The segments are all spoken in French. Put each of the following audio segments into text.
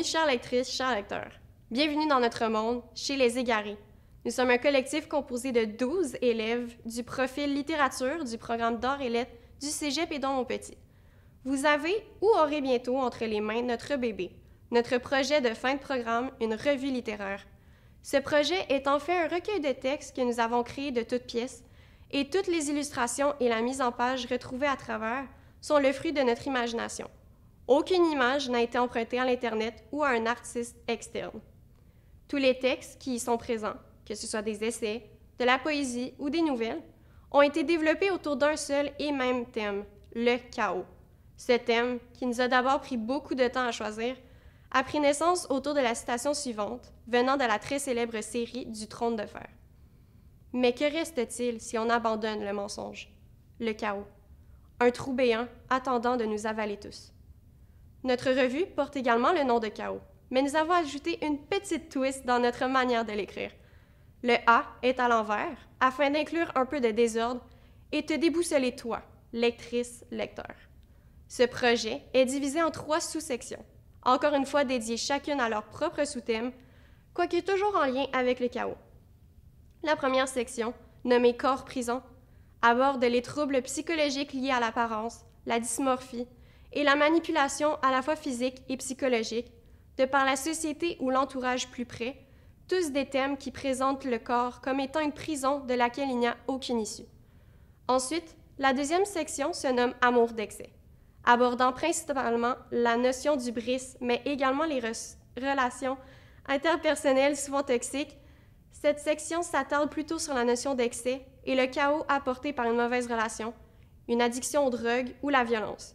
chères lectrices, chers lecteurs. Bienvenue dans notre monde, chez Les Égarés. Nous sommes un collectif composé de 12 élèves du profil littérature du programme d'art et lettres du Cégep Édouard-Montpetit. Vous avez ou aurez bientôt entre les mains notre bébé, notre projet de fin de programme, une revue littéraire. Ce projet est en fait un recueil de textes que nous avons créé de toutes pièces et toutes les illustrations et la mise en page retrouvées à travers sont le fruit de notre imagination. Aucune image n'a été empruntée à l'Internet ou à un artiste externe. Tous les textes qui y sont présents, que ce soit des essais, de la poésie ou des nouvelles, ont été développés autour d'un seul et même thème, le chaos. Ce thème, qui nous a d'abord pris beaucoup de temps à choisir, a pris naissance autour de la citation suivante, venant de la très célèbre série du Trône de fer. Mais que reste-t-il si on abandonne le mensonge? Le chaos. Un trou béant attendant de nous avaler tous. Notre revue porte également le nom de Chaos, mais nous avons ajouté une petite twist dans notre manière de l'écrire. Le A est à l'envers, afin d'inclure un peu de désordre et te déboussoler toi, lectrice, lecteur. Ce projet est divisé en 3 sous-sections, encore une fois dédiées chacune à leur propre sous-thème, quoique toujours en lien avec le chaos. La première section, nommée Corps-prison, aborde les troubles psychologiques liés à l'apparence, la dysmorphie et la manipulation à la fois physique et psychologique, de par la société ou l'entourage plus près, tous des thèmes qui présentent le corps comme étant une prison de laquelle il n'y a aucune issue. Ensuite, la deuxième section se nomme Amour d'excès, abordant principalement la notion du bris, mais également les relations interpersonnelles souvent toxiques. Cette section s'attarde plutôt sur la notion d'excès et le chaos apporté par une mauvaise relation, une addiction aux drogues ou la violence.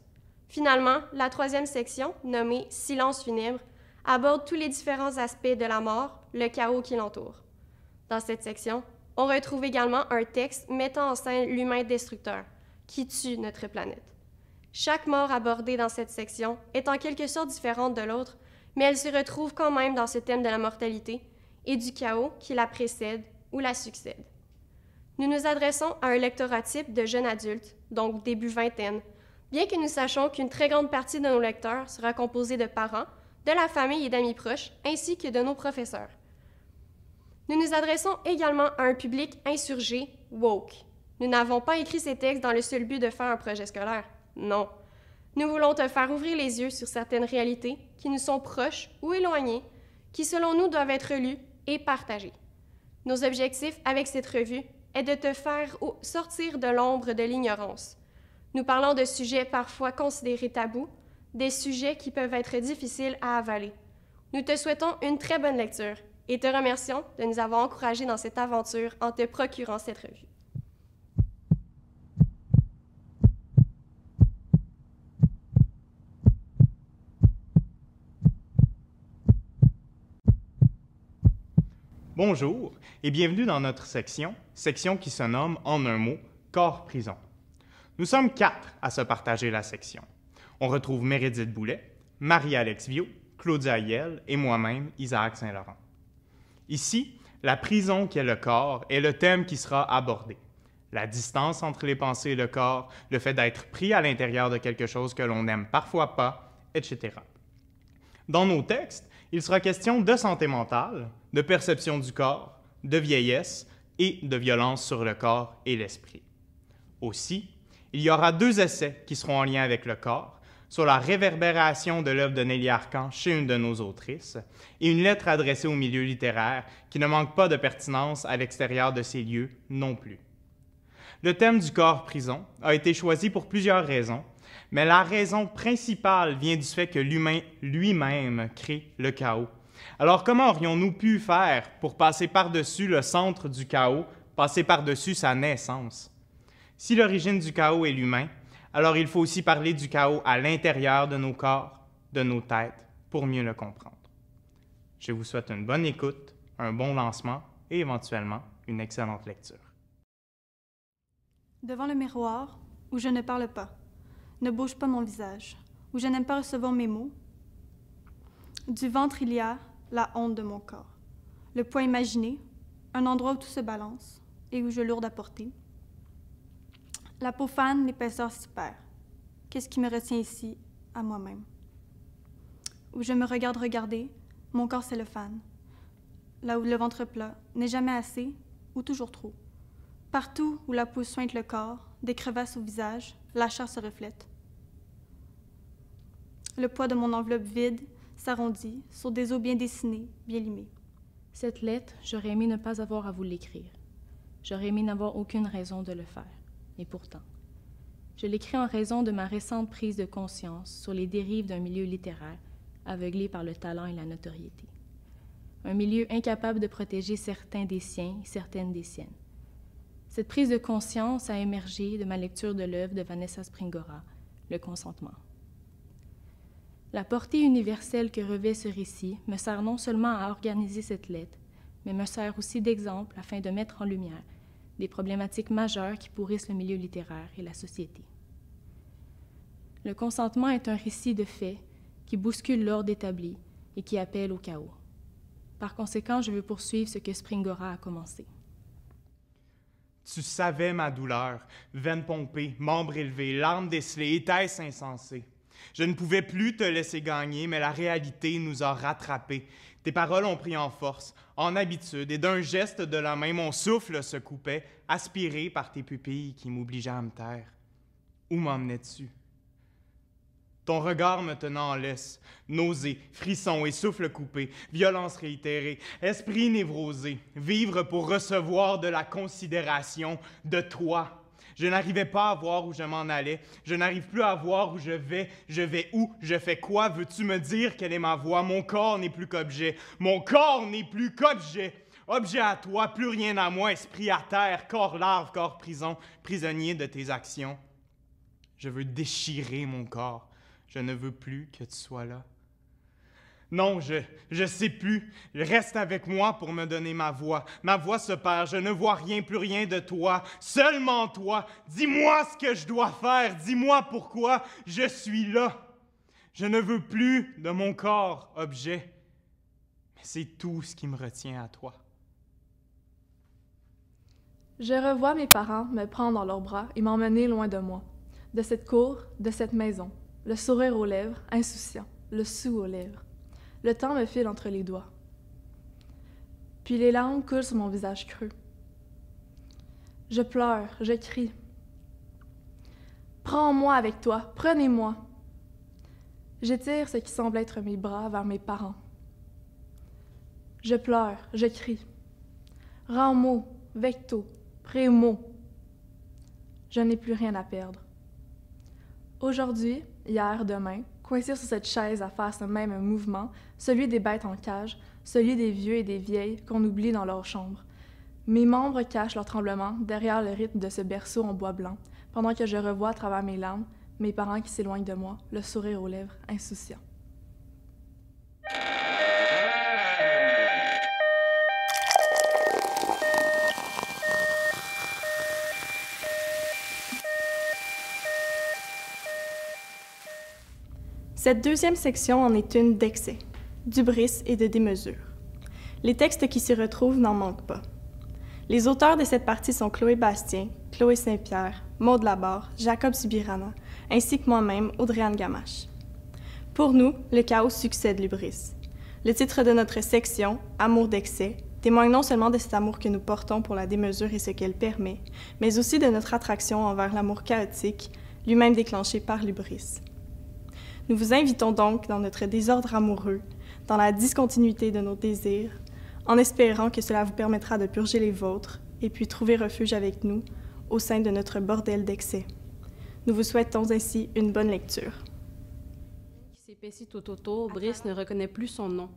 Finalement, la troisième section, nommée Silence funèbre, aborde tous les différents aspects de la mort, le chaos qui l'entoure. Dans cette section, on retrouve également un texte mettant en scène l'humain destructeur, qui tue notre planète. Chaque mort abordée dans cette section est en quelque sorte différente de l'autre, mais elle se retrouve quand même dans ce thème de la mortalité et du chaos qui la précède ou la succède. Nous nous adressons à un lectorat type de jeunes adultes, donc début vingtaine, bien que nous sachions qu'une très grande partie de nos lecteurs sera composée de parents, de la famille et d'amis proches, ainsi que de nos professeurs. Nous nous adressons également à un public insurgé, woke. Nous n'avons pas écrit ces textes dans le seul but de faire un projet scolaire. Non. Nous voulons te faire ouvrir les yeux sur certaines réalités qui nous sont proches ou éloignées, qui selon nous doivent être lues et partagées. Nos objectifs avec cette revue est de te faire sortir de l'ombre de l'ignorance. Nous parlons de sujets parfois considérés tabous, des sujets qui peuvent être difficiles à avaler. Nous te souhaitons une très bonne lecture et te remercions de nous avoir encouragés dans cette aventure en te procurant cette revue. Bonjour et bienvenue dans notre section qui se nomme en un mot Corps-prison. Nous sommes 4 à se partager la section. On retrouve Meredith Boulet, Marie-Alex Viau, Claudia Ayel et moi-même, Isaac Saint-Laurent. Ici, la prison qui est le corps est le thème qui sera abordé. La distance entre les pensées et le corps, le fait d'être pris à l'intérieur de quelque chose que l'on n'aime parfois pas, etc. Dans nos textes, il sera question de santé mentale, de perception du corps, de vieillesse et de violence sur le corps et l'esprit. Aussi, il y aura 2 essais qui seront en lien avec le corps, sur la réverbération de l'œuvre de Nelly Arcan chez une de nos autrices, et une lettre adressée au milieu littéraire qui ne manque pas de pertinence à l'extérieur de ces lieux non plus. Le thème du corps-prison a été choisi pour plusieurs raisons, mais la raison principale vient du fait que l'humain lui-même crée le chaos. Alors comment aurions-nous pu faire pour passer par-dessus le centre du chaos, passer par-dessus sa naissance? Si l'origine du chaos est l'humain, alors il faut aussi parler du chaos à l'intérieur de nos corps, de nos têtes, pour mieux le comprendre. Je vous souhaite une bonne écoute, un bon lancement et éventuellement une excellente lecture. Devant le miroir, où je ne parle pas, ne bouge pas mon visage, où je n'aime pas recevoir mes mots, du ventre il y a la honte de mon corps, le poids imaginé, un endroit où tout se balance et où je lourde à porter. La peau fane, l'épaisseur s'y perd. Qu'est-ce qui me retient ici, à moi-même? où je me regarde regarder, mon corps cellophane. Là où le ventre plat n'est jamais assez ou toujours trop. Partout où la peau soigne le corps, des crevasses au visage, la chair se reflète. Le poids de mon enveloppe vide s'arrondit sur des os bien dessinés, bien limés. Cette lettre, j'aurais aimé ne pas avoir à vous l'écrire. J'aurais aimé n'avoir aucune raison de le faire. Et pourtant, je l'écris en raison de ma récente prise de conscience sur les dérives d'un milieu littéraire aveuglé par le talent et la notoriété. Un milieu incapable de protéger certains des siens et certaines des siennes. Cette prise de conscience a émergé de ma lecture de l'œuvre de Vanessa Springora, Le consentement. La portée universelle que revêt ce récit me sert non seulement à organiser cette lettre, mais me sert aussi d'exemple afin de mettre en lumière des problématiques majeures qui pourrissent le milieu littéraire et la société. Le consentement est un récit de faits qui bouscule l'ordre établi et qui appelle au chaos. Par conséquent, je veux poursuivre ce que Springora a commencé. Tu savais ma douleur, veine pompée, membres élevés, larmes décelées, était-ce insensé? Je ne pouvais plus te laisser gagner, mais la réalité nous a rattrapés. Tes paroles ont pris en force, en habitude, et d'un geste de la main, mon souffle se coupait, aspiré par tes pupilles qui m'obligeaient à me taire. Où m'emmenais-tu? Ton regard me tenant en laisse, nausée, frisson et souffle coupé, violence réitérée, esprit névrosé, vivre pour recevoir de la considération de toi. Je n'arrivais pas à voir où je m'en allais, je n'arrive plus à voir où je vais où, je fais quoi, veux-tu me dire quelle est ma voie? Mon corps n'est plus qu'objet, mon corps n'est plus qu'objet. Objet à toi, plus rien à moi, esprit à terre, corps larve, corps prison, prisonnier de tes actions. Je veux déchirer mon corps. Je ne veux plus que tu sois là. Non, je sais plus. Reste avec moi pour me donner ma voix. Ma voix se perd. Je ne vois rien, plus rien de toi. Seulement toi. Dis-moi ce que je dois faire. Dis-moi pourquoi je suis là. Je ne veux plus de mon corps, objet. Mais c'est tout ce qui me retient à toi. Je revois mes parents me prendre dans leurs bras et m'emmener loin de moi, de cette cour, de cette maison. Le sourire aux lèvres, insouciant, le sou aux lèvres. Le temps me file entre les doigts. Puis les larmes coulent sur mon visage creux. Je pleure, je crie. Prends-moi avec toi, prenez-moi. J'étire ce qui semble être mes bras vers mes parents. Je pleure, je crie. Ramo, vecto, prémo. Je n'ai plus rien à perdre. Aujourd'hui, hier, demain, coincés sur cette chaise à faire ce même mouvement, celui des bêtes en cage, celui des vieux et des vieilles qu'on oublie dans leur chambre. Mes membres cachent leur tremblement derrière le rythme de ce berceau en bois blanc, pendant que je revois à travers mes larmes mes parents qui s'éloignent de moi, le sourire aux lèvres, insouciant. Cette deuxième section en est une d'excès, d'hubris et de démesure. Les textes qui s'y retrouvent n'en manquent pas. Les auteurs de cette partie sont Chloé Bastien, Chloé Saint-Pierre, Maude Labarre, Jacob Subirana, ainsi que moi-même, Audrey-Anne Gamache. Pour nous, le chaos succède l'hubris. Le titre de notre section, Amour d'excès, témoigne non seulement de cet amour que nous portons pour la démesure et ce qu'elle permet, mais aussi de notre attraction envers l'amour chaotique, lui-même déclenché par l'hubris. Nous vous invitons donc dans notre désordre amoureux, dans la discontinuité de nos désirs, en espérant que cela vous permettra de purger les vôtres et puis trouver refuge avec nous au sein de notre bordel d'excès. Nous vous souhaitons ainsi une bonne lecture. Qui s'épaissit tout autour, Brice ne reconnaît plus son nom.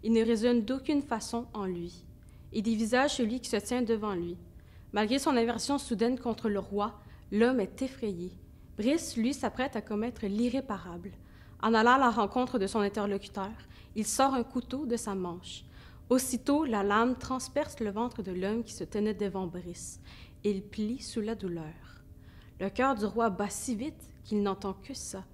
Il ne résonne d'aucune façon en lui. Il dévisage celui qui se tient devant lui. Malgré son aversion soudaine contre le roi, l'homme est effrayé. Brice, lui, s'apprête à commettre l'irréparable. En allant à la rencontre de son interlocuteur, il sort un couteau de sa manche. Aussitôt, la lame transperce le ventre de l'homme qui se tenait devant Brice. Il plie sous la douleur. Le cœur du roi bat si vite qu'il n'entend que ça.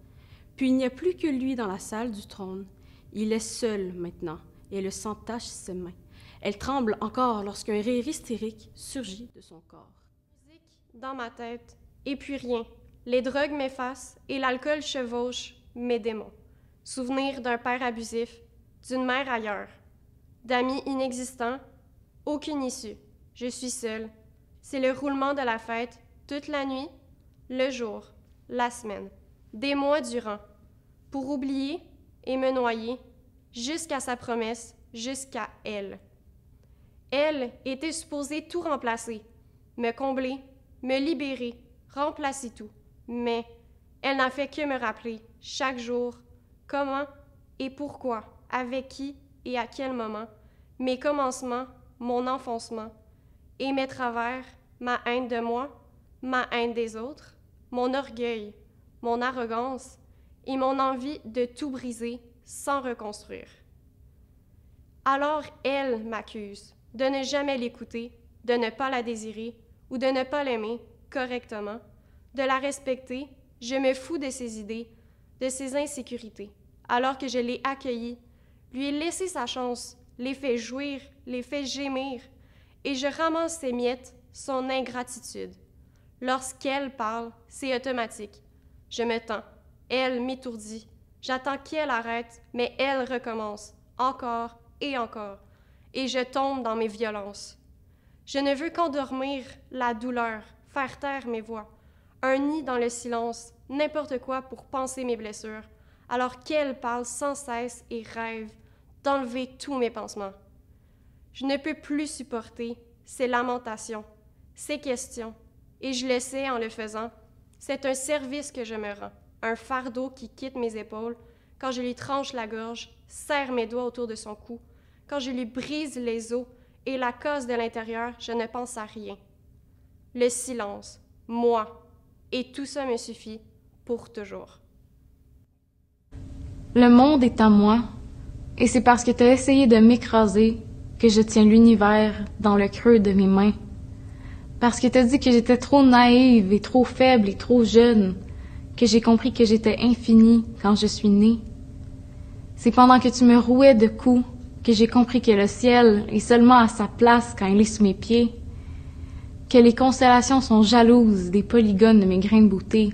Puis il n'y a plus que lui dans la salle du trône. Il est seul maintenant, et le sang tache ses mains. Elle tremble encore lorsqu'un rire hystérique surgit de son corps. Musique dans ma tête, et puis rien. Les drogues m'effacent, et l'alcool chevauche mes démons. souvenir d'un père abusif, d'une mère ailleurs, d'amis inexistants, aucune issue. Je suis seule. C'est le roulement de la fête, toute la nuit, le jour, la semaine, des mois durant, pour oublier et me noyer, jusqu'à sa promesse, jusqu'à elle. Elle était supposée tout remplacer, me combler, me libérer, remplacer tout. Mais elle n'a fait que me rappeler, chaque jour, comment et pourquoi, avec qui et à quel moment, mes commencements, mon enfoncement, et mes travers, ma haine de moi, ma haine des autres, mon orgueil, mon arrogance et mon envie de tout briser sans reconstruire. Alors elle m'accuse de ne jamais l'écouter, de ne pas la désirer ou de ne pas l'aimer correctement, de la respecter. Je me fous de ses idées, de ses insécurités, alors que je l'ai accueillie, lui ai laissé sa chance, l'ai fait jouir, l'ai fait gémir, et je ramasse ses miettes, son ingratitude. Lorsqu'elle parle, c'est automatique. Je me tends, elle m'étourdit. J'attends qu'elle arrête, mais elle recommence, encore et encore, et je tombe dans mes violences. Je ne veux qu'endormir la douleur, faire taire mes voix, un nid dans le silence, n'importe quoi pour panser mes blessures, alors qu'elle parle sans cesse et rêve d'enlever tous mes pansements. Je ne peux plus supporter ces lamentations, ces questions, et je le sais en le faisant, c'est un service que je me rends, un fardeau qui quitte mes épaules quand je lui tranche la gorge, serre mes doigts autour de son cou, quand je lui brise les os et la casse de l'intérieur, je ne pense à rien. Le silence, moi, et tout ça me suffit pour toujours. Le monde est à moi, et c'est parce que tu as essayé de m'écraser que je tiens l'univers dans le creux de mes mains. Parce que tu as dit que j'étais trop naïve et trop faible et trop jeune, que j'ai compris que j'étais infinie quand je suis née. C'est pendant que tu me rouais de coups que j'ai compris que le ciel est seulement à sa place quand il est sous mes pieds, que les constellations sont jalouses des polygones de mes grains de beauté,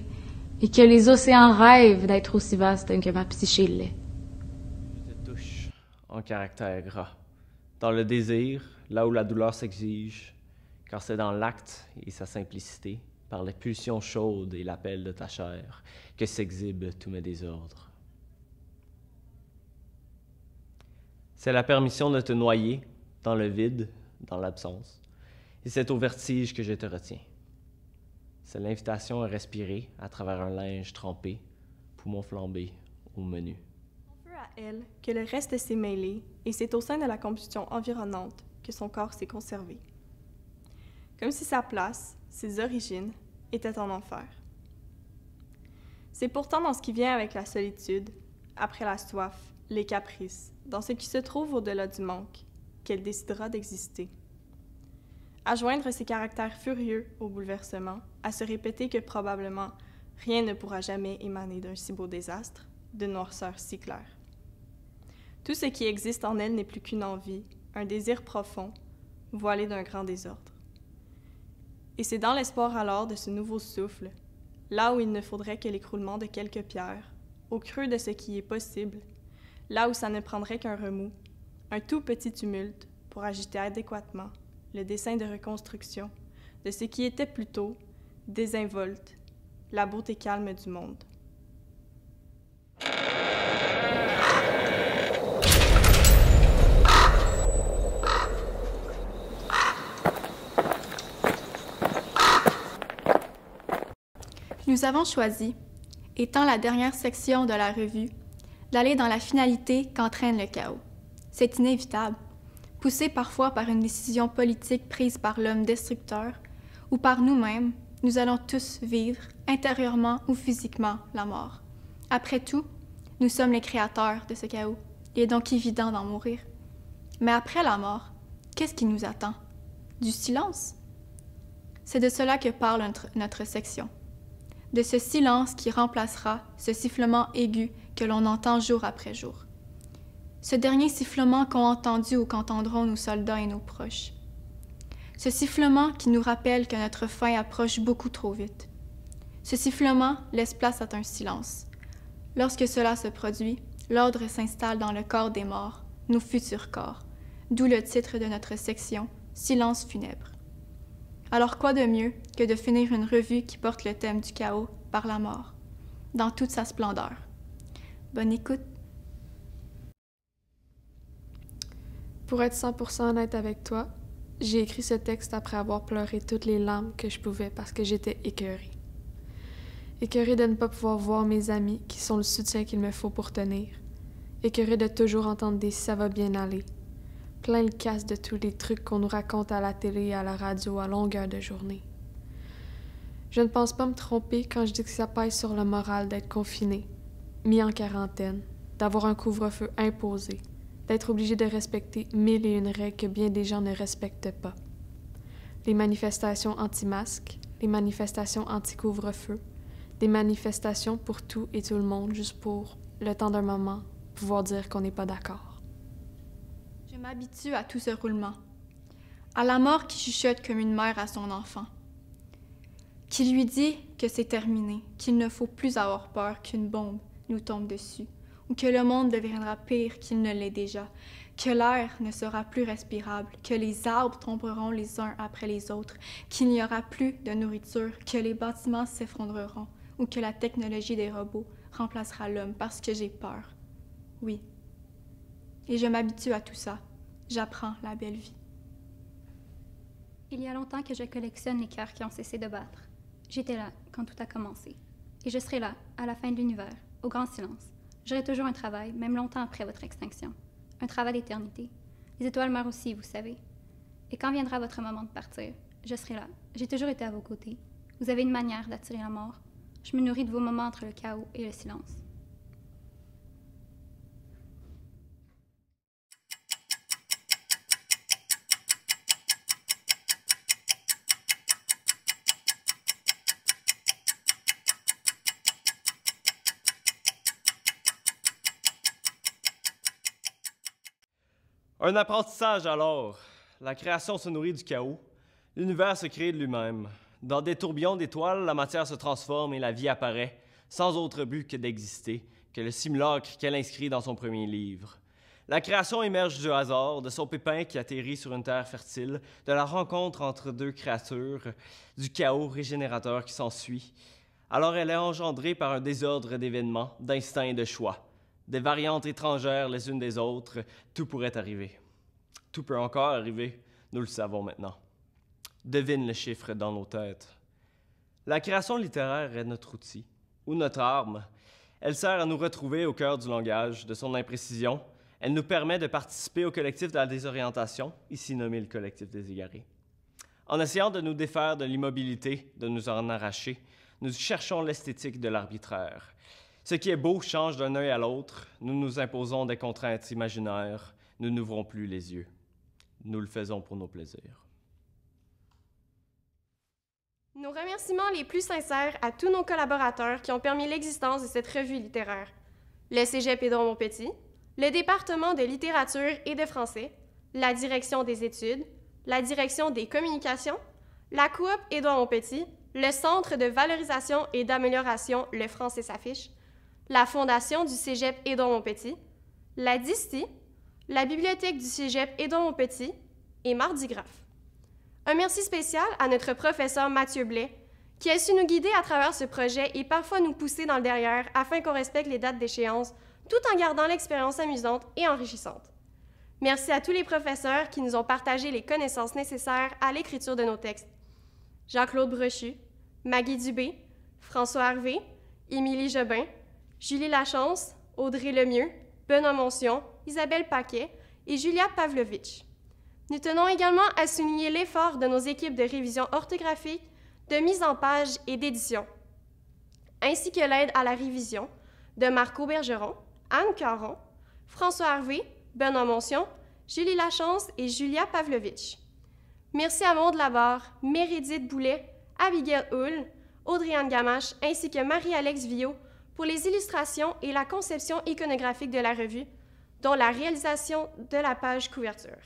et que les océans rêvent d'être aussi vastes que ma psyché l'est. Je te touche en caractère gras, dans le désir, là où la douleur s'exige, car c'est dans l'acte et sa simplicité, par les pulsions chaudes et l'appel de ta chair, que s'exhibent tous mes désordres. C'est la permission de te noyer dans le vide, dans l'absence, et c'est au vertige que je te retiens. C'est l'invitation à respirer à travers un linge trempé, poumon flambé au menu. On veut à elle que le reste s'est mêlé, et c'est au sein de la combustion environnante que son corps s'est conservé. Comme si sa place, ses origines, étaient en enfer. C'est pourtant dans ce qui vient avec la solitude, après la soif, les caprices, dans ce qui se trouve au-delà du manque, qu'elle décidera d'exister. À joindre ses caractères furieux au bouleversement, à se répéter que probablement rien ne pourra jamais émaner d'un si beau désastre, d'une noirceur si claire. Tout ce qui existe en elle n'est plus qu'une envie, un désir profond, voilé d'un grand désordre. Et c'est dans l'espoir alors de ce nouveau souffle, là où il ne faudrait que l'écroulement de quelques pierres, au creux de ce qui est possible, là où ça ne prendrait qu'un remous, un tout petit tumulte pour agiter adéquatement le dessin de reconstruction de ce qui était plutôt désinvolte, la beauté calme du monde. Nous avons choisi, étant la dernière section de la revue, d'aller dans la finalité qu'entraîne le chaos. C'est inévitable, poussé parfois par une décision politique prise par l'homme destructeur ou par nous-mêmes, nous allons tous vivre, intérieurement ou physiquement, la mort. Après tout, nous sommes les créateurs de ce chaos. Il est donc évident d'en mourir. Mais après la mort, qu'est-ce qui nous attend? Du silence? C'est de cela que parle notre section. De ce silence qui remplacera ce sifflement aigu que l'on entend jour après jour. Ce dernier sifflement qu'ont entendu ou qu'entendront nos soldats et nos proches. Ce sifflement qui nous rappelle que notre fin approche beaucoup trop vite. Ce sifflement laisse place à un silence. Lorsque cela se produit, L'ordre s'installe dans le corps des morts, nos futurs corps, d'où le titre de notre section, Silence funèbre. Alors quoi de mieux que de finir une revue qui porte le thème du chaos par la mort, dans toute sa splendeur. Bonne écoute. Pour être 100% honnête avec toi, j'ai écrit ce texte après avoir pleuré toutes les larmes que je pouvais parce que j'étais écœurée. Écœurée de ne pas pouvoir voir mes amis qui sont le soutien qu'il me faut pour tenir. Écœurée de toujours entendre des « ça va bien aller ». Plein le casse de tous les trucs qu'on nous raconte à la télé et à la radio à longueur de journée. Je ne pense pas me tromper quand je dis que ça pèse sur le moral d'être confiné, mis en quarantaine, d'avoir un couvre-feu imposé, d'être obligé de respecter 1001 règles que bien des gens ne respectent pas. Les manifestations anti-masques, les manifestations anti-couvre-feu, des manifestations pour tout et tout le monde, juste pour, le temps d'un moment, pouvoir dire qu'on n'est pas d'accord. Je m'habitue à tout ce roulement, à la mort qui chuchote comme une mère à son enfant, qui lui dit que c'est terminé, qu'il ne faut plus avoir peur qu'une bombe nous tombe dessus, ou que le monde deviendra pire qu'il ne l'est déjà, que l'air ne sera plus respirable, que les arbres tomberont les uns après les autres, qu'il n'y aura plus de nourriture, que les bâtiments s'effondreront, ou que la technologie des robots remplacera l'homme parce que j'ai peur. Oui. Et je m'habitue à tout ça. J'apprends la belle vie. Il y a longtemps que je collectionne les cœurs qui ont cessé de battre. J'étais là quand tout a commencé. Et je serai là, à la fin de l'univers, au grand silence. J'aurai toujours un travail, même longtemps après votre extinction. Un travail d'éternité. Les étoiles meurent aussi, vous savez. Et quand viendra votre moment de partir, je serai là. J'ai toujours été à vos côtés. Vous avez une manière d'attirer la mort. Je me nourris de vos moments entre le chaos et le silence. Un apprentissage alors. La création se nourrit du chaos. L'univers se crée de lui-même. Dans des tourbillons d'étoiles, la matière se transforme et la vie apparaît, sans autre but que d'exister, que le simulacre qu'elle inscrit dans son premier livre. La création émerge du hasard, de son pépin qui atterrit sur une terre fertile, de la rencontre entre deux créatures, du chaos régénérateur qui s'ensuit. Alors elle est engendrée par un désordre d'événements, d'instincts et de choix. Des variantes étrangères les unes des autres, tout pourrait arriver. Tout peut encore arriver, nous le savons maintenant. Devine le chiffre dans nos têtes. La création littéraire est notre outil, ou notre arme. Elle sert à nous retrouver au cœur du langage, de son imprécision. Elle nous permet de participer au collectif de la désorientation, ici nommé le collectif des égarés. En essayant de nous défaire de l'immobilité, de nous en arracher, nous cherchons l'esthétique de l'arbitraire. Ce qui est beau change d'un œil à l'autre, nous nous imposons des contraintes imaginaires, nous n'ouvrons plus les yeux. Nous le faisons pour nos plaisirs. Nos remerciements les plus sincères à tous nos collaborateurs qui ont permis l'existence de cette revue littéraire. Le Cégep Édouard-Montpetit, le département de littérature et de français, la direction des études, la direction des communications, la coop Édouard-Montpetit, le Centre de valorisation et d'amélioration Le Français s'affiche, la Fondation du Cégep Édouard-Montpetit, la DISTI, la Bibliothèque du Cégep Édouard-Montpetit et Mardi Graph. Un merci spécial à notre professeur Mathieu Blais, qui a su nous guider à travers ce projet et parfois nous pousser dans le derrière afin qu'on respecte les dates d'échéance, tout en gardant l'expérience amusante et enrichissante. Merci à tous les professeurs qui nous ont partagé les connaissances nécessaires à l'écriture de nos textes. Jean-Claude Brochu, Maggie Dubé, François Harvé, Émilie Jobin, Julie Lachance, Audrey Lemieux, Benoît Monsion, Isabelle Paquet et Julia Pavlovitch. Nous tenons également à souligner l'effort de nos équipes de révision orthographique, de mise en page et d'édition, ainsi que l'aide à la révision de Marco Bergeron, Anne Caron, François Harvé, Benoît Monsion, Julie Lachance et Julia Pavlovitch. Merci à Maude Labarre, Mérédith Boulet, Abigail Hull, Audrey-Anne Gamache ainsi que Marie-Alex Villot pour les illustrations et la conception iconographique de la revue, dont la réalisation de la page couverture.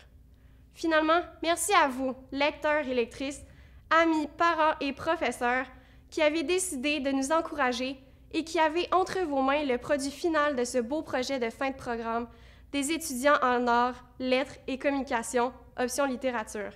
Finalement, merci à vous, lecteurs et lectrices, amis, parents et professeurs, qui avez décidé de nous encourager et qui avez entre vos mains le produit final de ce beau projet de fin de programme des étudiants en arts, lettres et communication, option littérature.